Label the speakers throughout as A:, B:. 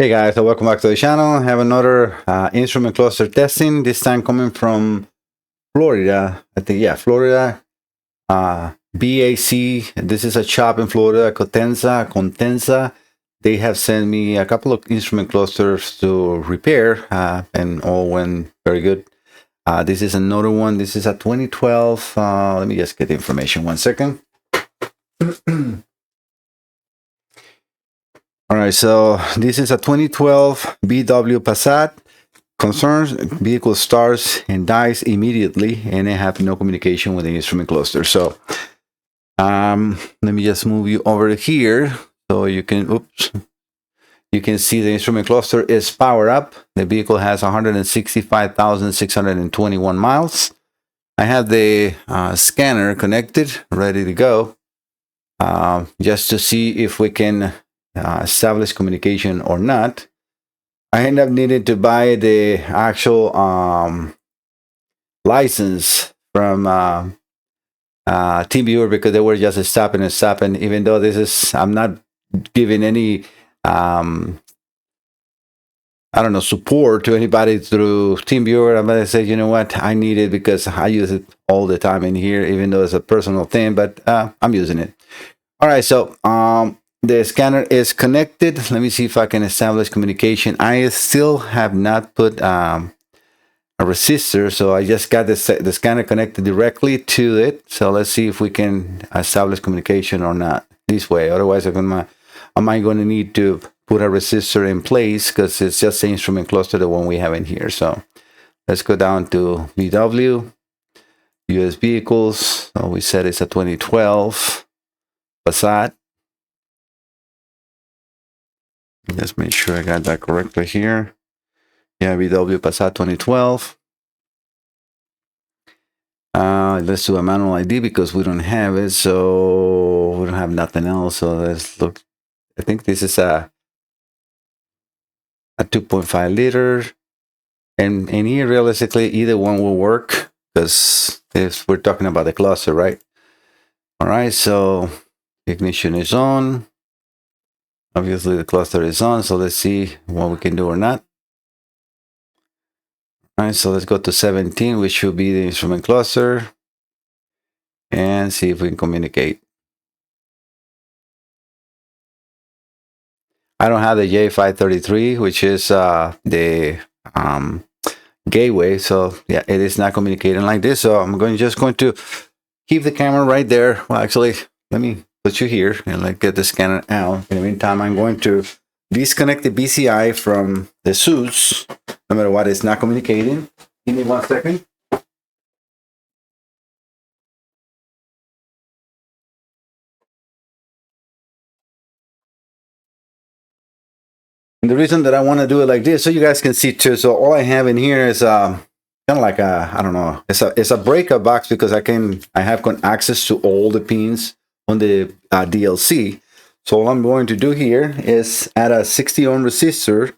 A: Hey guys, so welcome back to the channel. I have another instrument cluster testing, this time coming from Florida. I think, yeah, Florida. BAC, this is a shop in Florida, Contenza. They have sent me a couple of instrument clusters to repair, and all went very good. This is another one. This is a 2012. Let me just get the information 1 second. All right, so this is a 2012 VW Passat. Concerns, vehicle starts and dies immediately, and I have no communication with the instrument cluster. So let me just move you over here so you can, you can see the instrument cluster is powered up. The vehicle has 165,621 miles. I have the scanner connected, ready to go, just to see if we can establish communication or not. I end up needing to buy the actual license from TeamViewer because they were just stopping and stopping. Even though this is, I'm not giving any, I don't know, support to anybody through TeamViewer. I'm gonna say, you know what, I need it because I use it all the time in here, even though it's a personal thing. But I'm using it. All right, so the scanner is connected. Let me see if I can establish communication. I still have not put a resistor, so I just got the scanner connected directly to it. So let's see if we can establish communication or not this way. Otherwise, I might going to need to put a resistor in place because it's just the instrument cluster, the one we have in here. So let's go down to VW, US vehicles. So we said it's a 2012 Passat. Let's make sure I got that correctly here. Yeah, VW Passat 2012. Let's do a manual ID because we don't have it, so we don't have nothing else. So let's look. I think this is a 2.5 liter, and here realistically either one will work because if we're talking about the cluster, right? All right, so ignition is on. Obviously the cluster is on, so let's see what we can do or not. All right, so let's go to 17, which should be the instrument cluster, and see if we can communicate. I don't have the J533, which is the gateway, so yeah, it is not communicating like this. So I'm just going to keep the camera right there. Well, actually, let me put you here and let's get the scanner out. In the meantime, I'm going to disconnect the BCI from the suits. No matter what, it's not communicating. Give me 1 second. And the reason that I want to do it like this, so you guys can see too. So all I have in here is kind of like a, I don't know, it's a breaker box because I have access to all the pins on the DLC. So all I'm going to do here is add a 60 ohm resistor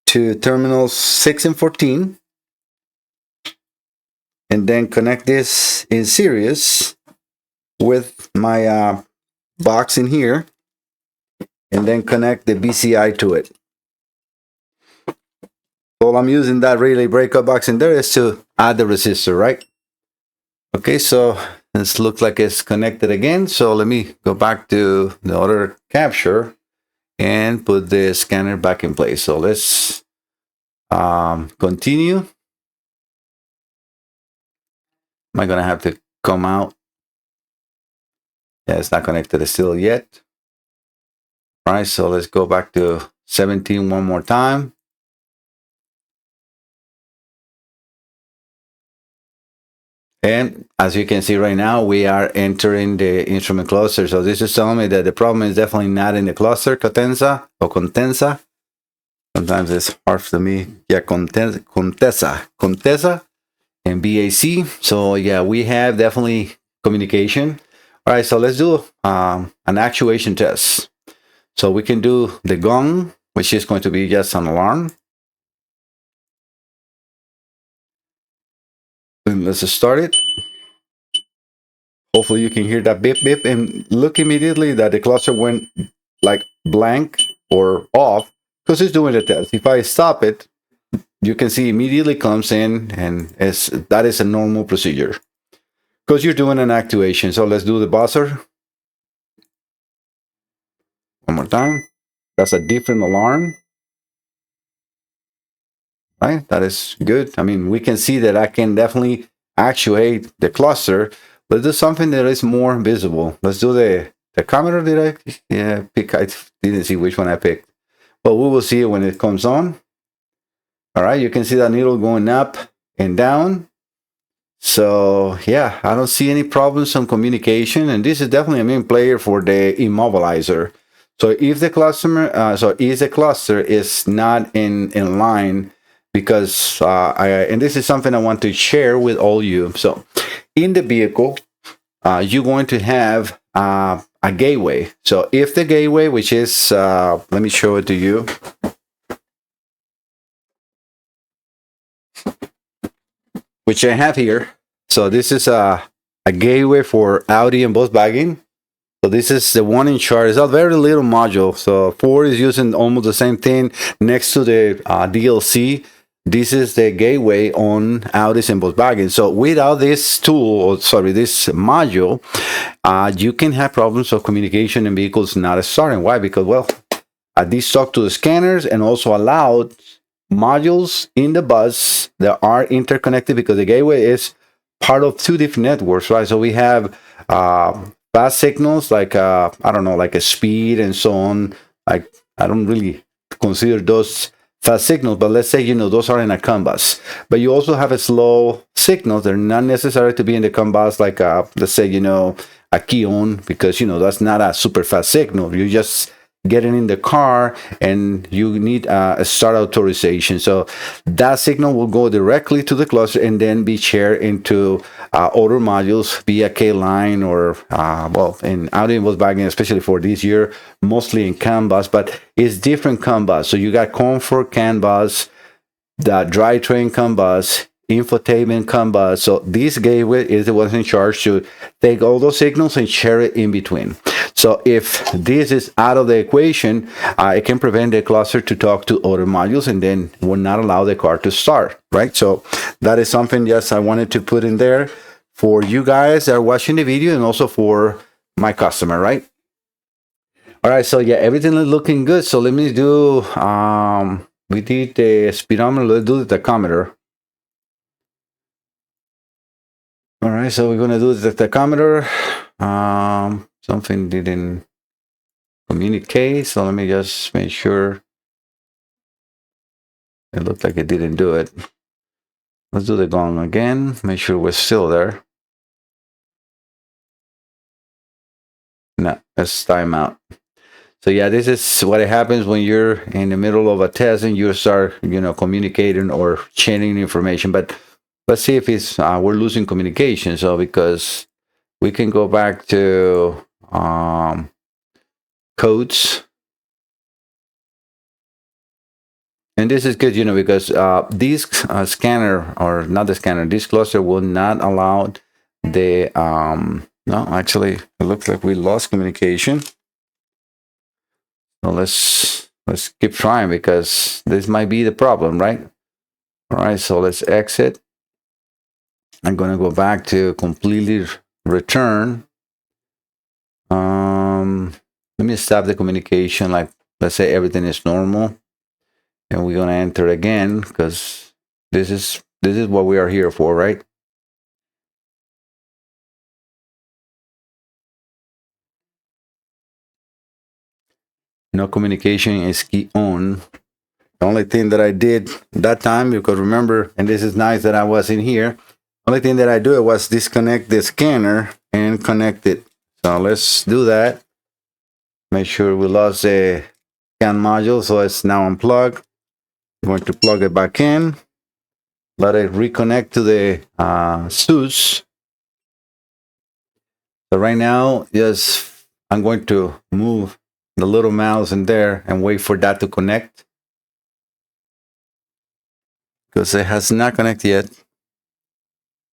A: to terminals 6 and 14, and then connect this in series with my box in here, and then connect the BCI to it. All I'm using that relay breaker box in there is to add the resistor, right? Okay, so this looks like it's connected again. So let me go back to the other capture and put the scanner back in place. So let's continue. Am I gonna have to come out? Yeah, it's not connected still yet. All right, so let's go back to 17 one more time. And as you can see right now, we are entering the instrument cluster. So this is telling me that the problem is definitely not in the cluster, Contenza. Sometimes it's hard for me. Yeah, Contessa and BAC. So yeah, we have definitely communication. All right, so let's do an actuation test. So we can do the gong, which is going to be just an alarm. And let's start it. Hopefully you can hear that beep beep, and look immediately that the cluster went like blank or off because it's doing the test. If I stop it, you can see immediately comes in, and that is a normal procedure because you're doing an actuation. So let's do the buzzer one more time. That's a different alarm, right? That is good. I mean, we can see that I can definitely actuate the cluster. Let's do something that is more visible. Let's do the tachometer. Did I pick? I didn't see which one I picked, but we will see it when it comes on. All right, you can see that needle going up and down. So yeah, I don't see any problems on communication, and this is definitely a main player for the immobilizer. So if the cluster is not in line, because and this is something I want to share with all you. So in the vehicle, you're going to have a gateway. So if the gateway, which is let me show it to you. Which I have here. So this is a gateway for Audi and Volkswagen. So this is the one in charge. It's a very little module. So Ford is using almost the same thing next to the DLC. This is the gateway on Audis and Volkswagen. So without this tool, or sorry, this module, you can have problems of communication in vehicles not starting. Why? Because, well, these talk to the scanners and also allowed modules in the bus that are interconnected, because the gateway is part of two different networks, right? So we have fast signals like I don't know, like a speed and so on. Like, I don't really consider those fast signals, but let's say, those are in a CAN bus. But you also have a slow signals. They're not necessary to be in the CAN bus, like let's say, a key on, because that's not a super fast signal. You just getting in the car and you need a start authorization. So that signal will go directly to the cluster and then be shared into other modules via K-line or, well, in Audi and Volkswagen, especially for this year, mostly in CAN bus, but it's different CAN bus. So you got comfort CAN bus, the drivetrain CAN bus, infotainment CAN bus. So this gateway is the one in charge to take all those signals and share it in between. So if this is out of the equation, it can prevent the cluster to talk to other modules and then will not allow the car to start, right? So that is something, yes, I wanted to put in there for you guys that are watching the video and also for my customer, right? All right, so yeah, everything is looking good. So let me do, we did the speedometer, let's do the tachometer. All right, so we're gonna do the tachometer. Something didn't communicate, so let me just make sure. It looked like it didn't do it. Let's do the gong again, make sure we're still there. No, let's time out. So yeah, this is what happens when you're in the middle of a test and you start, communicating or chaining information. But let's see if it's we're losing communication. So because we can go back to codes, and this is good, because this scanner, or not the scanner, this cluster will not allow the no, actually it looks like we lost communication. So let's keep trying, because this might be the problem, right? All right, so let's exit. I'm going to go back to completely return. Let me stop the communication, like let's say everything is normal, and we're going to enter again, because this is what we are here for, right? No communication is key on. The only thing that I did that time, because remember, and this is nice that I was in here, only thing that I do was disconnect the scanner and connect it. So let's do that. Make sure we lost the CAN module, so it's now unplugged. I'm going to plug it back in. Let it reconnect to the SUS. So right now, yes, I'm going to move the little mouse in there and wait for that to connect, because it has not connected yet.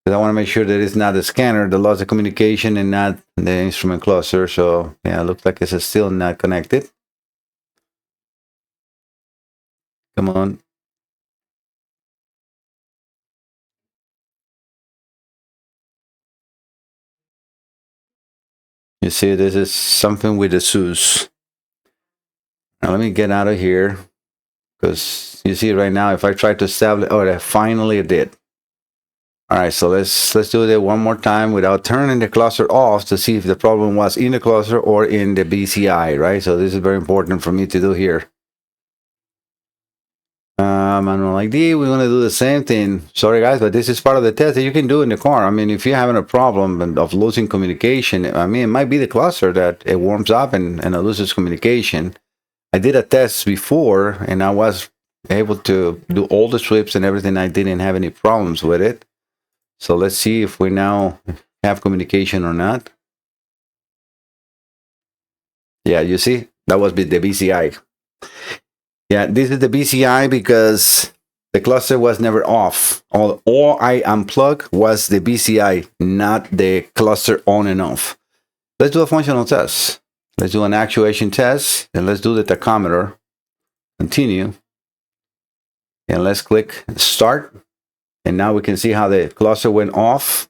A: Because I want to make sure that it's not the scanner that lost the communication and not the instrument cluster. So yeah, it looks like it's still not connected. Come on. You see, this is something with the SUS. Now let me get out of here, because you see right now, if I try to establish, oh, I finally did. All right, so let's do it one more time without turning the cluster off to see if the problem was in the cluster or in the BCI, right? So this is very important for me to do here. Manual ID, we're going to do the same thing. Sorry, guys, but this is part of the test that you can do in the car. I mean, if you're having a problem of losing communication, I mean, it might be the cluster that it warms up and it loses communication. I did a test before, and I was able to do all the sweeps and everything. I didn't have any problems with it. So let's see if we now have communication or not. Yeah, you see, that was the BCI. Yeah, this is the BCI because the cluster was never off. All I unplugged was the BCI, not the cluster on and off. Let's do a functional test. Let's do an actuation test, and let's do the tachometer. Continue. And let's click start. And now we can see how the cluster went off.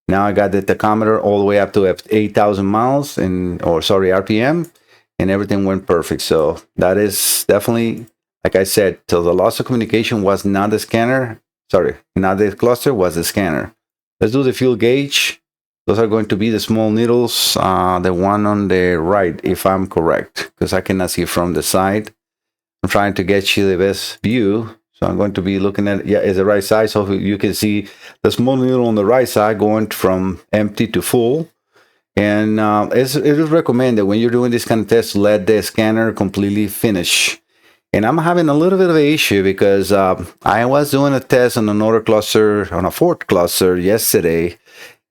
A: Now I got the tachometer all the way up to 8,000 miles, RPM. And everything went perfect. So that is definitely, like I said, so the loss of communication was not the scanner. Sorry, not the cluster, was the scanner. Let's do the fuel gauge. Those are going to be the small needles, the one on the right, if I'm correct, because I cannot see from the side. I'm trying to get you the best view. So I'm going to be looking at, yeah, it's the right side. So you can see the small needle on the right side going from empty to full. And it is recommended when you're doing this kind of test to let the scanner completely finish. And I'm having a little bit of an issue because I was doing a test on another cluster, on a Ford cluster yesterday,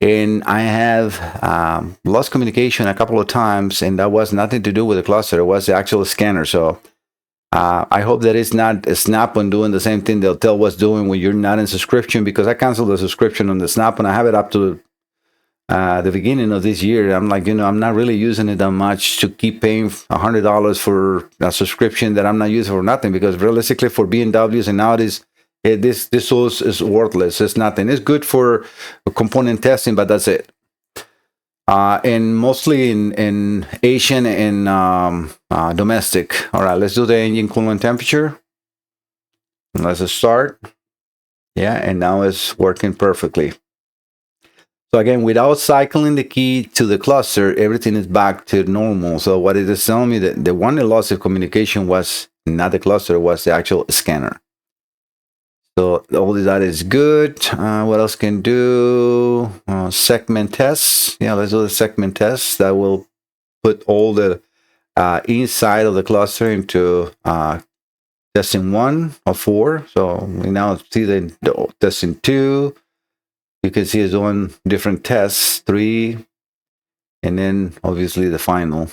A: and I have lost communication a couple of times, and that was nothing to do with the cluster. It was the actual scanner. So I hope that it's not a Snap-on doing the same thing they'll tell what's doing when you're not in subscription, because I canceled the subscription on the Snap-on. I have it up to the beginning of this year. I'm like, I'm not really using it that much to keep paying $100 for a subscription that I'm not using for nothing, because realistically for BMWs and nowadays, this tool is worthless. It's nothing. It's good for component testing, but that's it. And mostly in Asian and domestic. All right, let's do the engine coolant temperature. Let's start. Yeah, and now it's working perfectly. So again, without cycling the key to the cluster, everything is back to normal. So what it is telling me that the one that lost of communication was not the cluster, was the actual scanner. So all of that is good. What else can do? Segment tests. Yeah, let's do the segment test. That will put all the inside of the cluster into testing 1 of 4. So we now see the testing 2. You can see it's doing different tests, 3, and then obviously the final.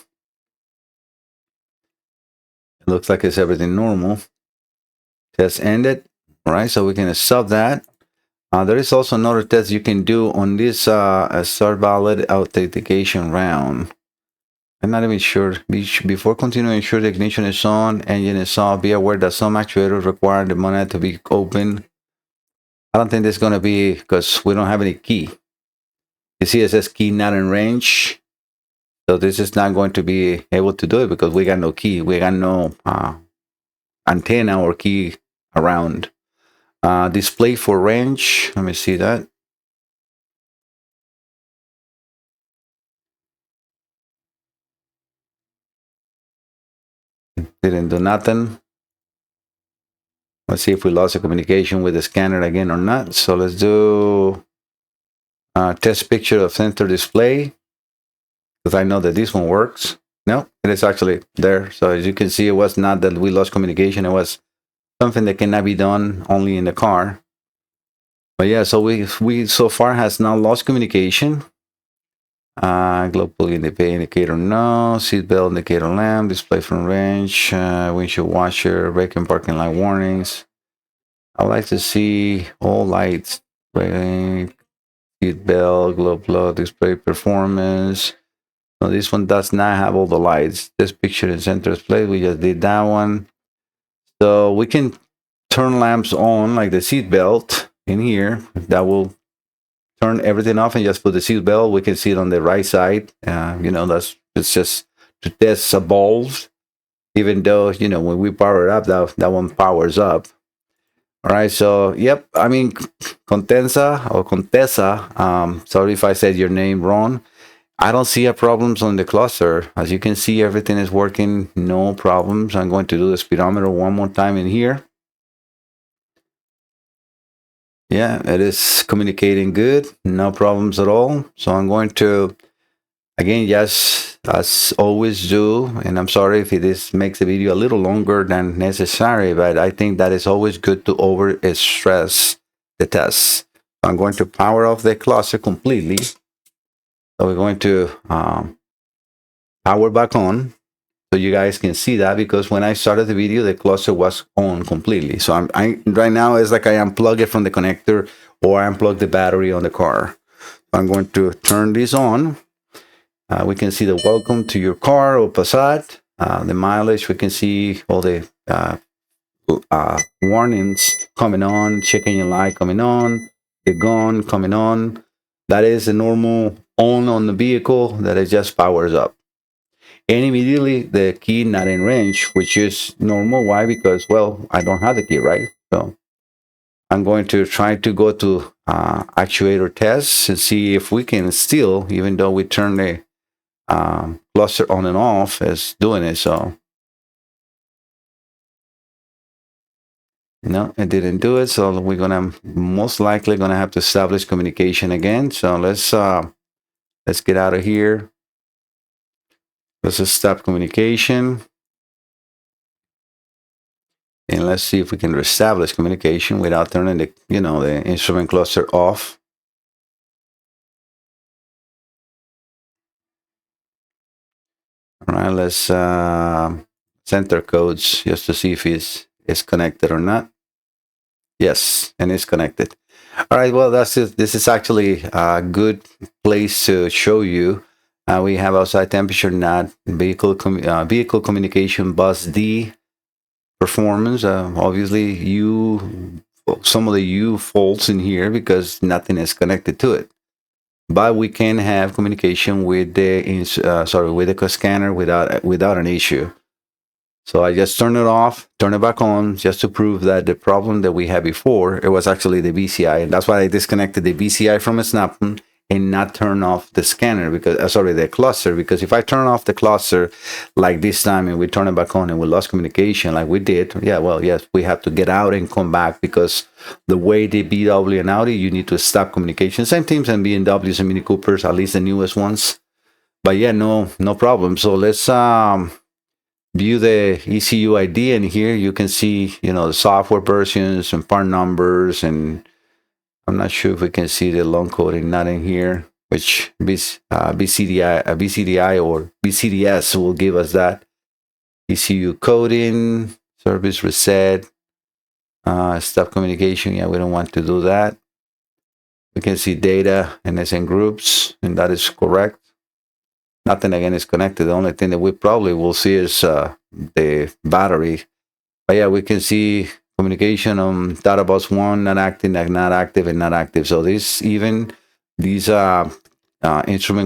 A: It looks like it's everything normal. Test ended. All right, so we can stop that. There is also another test you can do on this start valid authentication round. I'm not even sure. Before continuing, ensure the ignition is on, engine is off. Be aware that some actuators require the bonnet to be open. I don't think this is going to be, because we don't have any key. You see it says key not in range. So this is not going to be able to do it because we got no key. We got no antenna or key around. Display for range. Let me see that. Didn't do nothing. Let's see if we lost the communication with the scanner again or not. So let's do test picture of center display, because I know that this one works. No, it is actually there. So as you can see, it was not that we lost communication. It was something that cannot be done only in the car. But yeah, so we so far has not lost communication. Global indicator, no. Seatbelt indicator lamp, display from range, windshield washer, brake and parking light warnings. I like to see all lights, brake, seatbelt, globe, display performance. No, this one does not have all the lights. This picture in center display, we just did that one. So we can turn lamps on, like the seat belt in here, that will turn everything off and just put the seat belt. We can see it on the right side. It's just to test a bulb. Even though, when we power it up, that one powers up. All right, so yep, I mean, Contensa or Contessa, sorry if I said your name wrong. I don't see a problems on the cluster. As you can see, everything is working, no problems. I'm going to do the speedometer one more time in here. Yeah, it is communicating good, no problems at all. So I'm going to, again, yes, as always do, and I'm sorry if this makes the video a little longer than necessary, but I think that it's always good to over stress the test. I'm going to power off the cluster completely. So we're going to power back on, so you guys can see that, because when I started the video, the cluster was on completely. So I right now it's like I unplug it from the connector, or I unplug the battery on the car. I'm going to turn this on. We can see the welcome to your car or Passat, the mileage. We can see all the warnings coming on, checking your light coming on, the gun coming on. That is the normal on the vehicle, that it just powers up. And immediately the key not in range, which is normal. Why? Because, well, I don't have the key, right? So I'm going to try to go to actuator tests and see if we can still, even though we turn the cluster on and off, is doing it. So no, it didn't do it. So we're gonna most likely gonna have to establish communication again. So let's get out of here. Let's just stop communication, and let's see if we can reestablish communication without turning the instrument cluster off. All right, let's center codes just to see if it's connected or not. Yes, and it's connected. All right, well, that's it. This is actually a good place to show you. We have outside temperature, not vehicle communication, bus D performance. Obviously, some of the U faults in here because nothing is connected to it. But we can have communication with the scanner without an issue. So I just turn it off, turn it back on, just to prove that the problem that we had before, it was actually the VCI. And that's why I disconnected the VCI from a snap-on and not turn off the scanner, because, the cluster. Because if I turn off the cluster like this time and we turn it back on and we lost communication like we did, yeah, well, yes, we have to get out and come back, because the way the VW and Audi, you need to stop communication. Same things and BMWs and Mini Coopers, at least the newest ones. But yeah, no problem. So let's view the ECU ID, and here you can see, the software versions and part numbers, and I'm not sure if we can see the long coding, not in here, which BCDI or BCDS will give us that. ECU coding, service reset, stop communication. Yeah, we don't want to do that. We can see data and SN groups, and that is correct. Nothing again is connected. The only thing that we probably will see is the battery. But yeah, we can see communication on data bus 1 not active, not active, and not active. So these instrument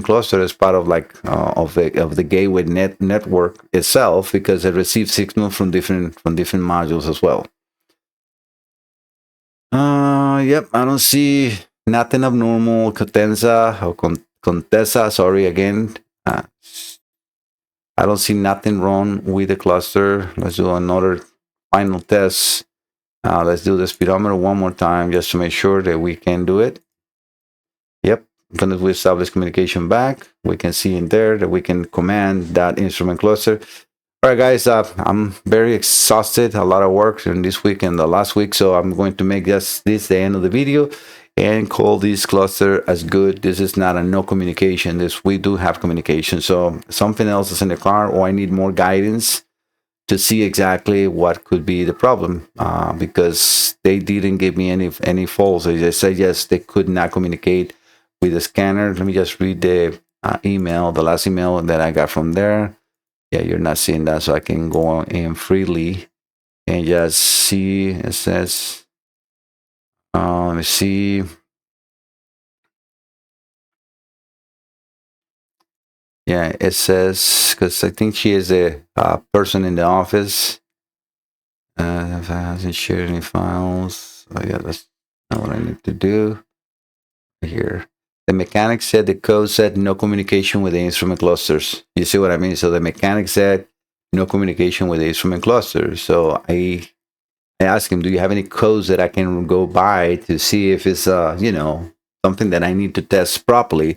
A: cluster is part of of the gateway network itself, because it receives signal from different modules as well. Yep, I don't see nothing abnormal. Cotensa or Contessa, sorry again. I don't see nothing wrong with the cluster. Let's do another final test. Let's do the speedometer one more time just to make sure that we can do it. Yep, as we establish communication back, we can see in there that we can command that instrument cluster. All right, guys, I'm very exhausted. A lot of work in this week and the last week, so I'm going to make this the end of the video and call this cluster as good. This is not a no communication. We do have communication. So something else is in the car, or I need more guidance to see exactly what could be the problem, because they didn't give me any faults. They just said yes, they could not communicate with the scanner. Let me just read the email, the last email that I got from there. Yeah, you're not seeing that, so I can go in freely. and just see. It says, let me see. Yeah, it says, because I think she is a person in the office. Hasn't shared any files. Oh, yeah, that's not what I need to do here. The mechanic said the code said no communication with the instrument clusters. You see what I mean? So the mechanic said no communication with the instrument clusters. So I asked him, do you have any codes that I can go by to see if it's, something that I need to test properly?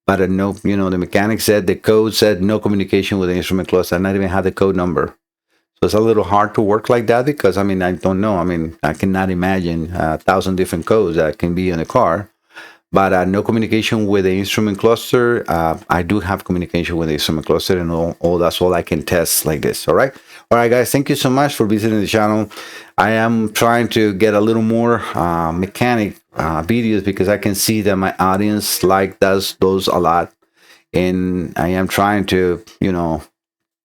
A: But no, the mechanic said the code said no communication with the instrument cluster. I not even had the code number. So it's a little hard to work like that because, I don't know. I cannot imagine 1,000 different codes that can be in a car. But no communication with the instrument cluster. I do have communication with the instrument cluster, and all that's all I can test like this. All right, guys. Thank you so much for visiting the channel. I am trying to get a little more mechanic videos because I can see that my audience does those a lot, and I am trying to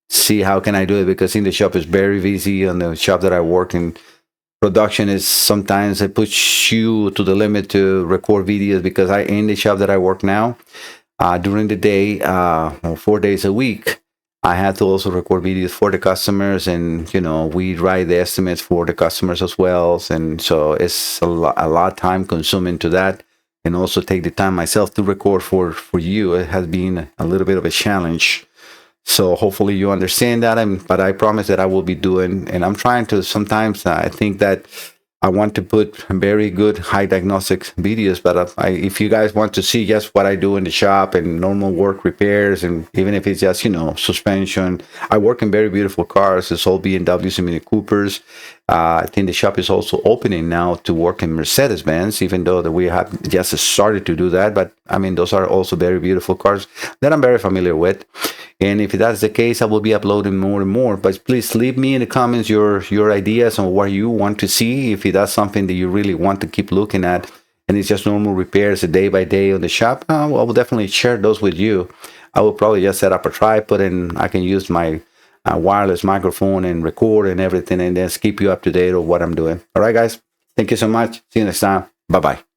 A: see how can I do it because in the shop is very busy. On the shop that I work in, production is sometimes I push you to the limit to record videos because in the shop that I work now, during the day, 4 days a week, I had to also record videos for the customers, and we write the estimates for the customers as well, and so it's a lot time consuming to that, and also take the time myself to record for you. It has been a little bit of a challenge. So hopefully you understand that, but I promise that I will be doing, and I'm trying to. Sometimes I think that I want to put very good high diagnostic videos, but if you guys want to see just what I do in the shop and normal work repairs, and even if it's just suspension, I work in very beautiful cars. It's all BMWs and Mini Coopers. I think the shop is also opening now to work in Mercedes-Benz, even though that we have just started to do that. But those are also very beautiful cars that I'm very familiar with. And if that's the case, I will be uploading more and more. But please leave me in the comments your ideas on what you want to see. If that's something that you really want to keep looking at, and it's just normal repairs day by day on the shop, I will definitely share those with you. I will probably just set up a tripod, and I can use my wireless microphone and record and everything, and then keep you up to date on what I'm doing. All right, guys. Thank you so much. See you next time. Bye-bye.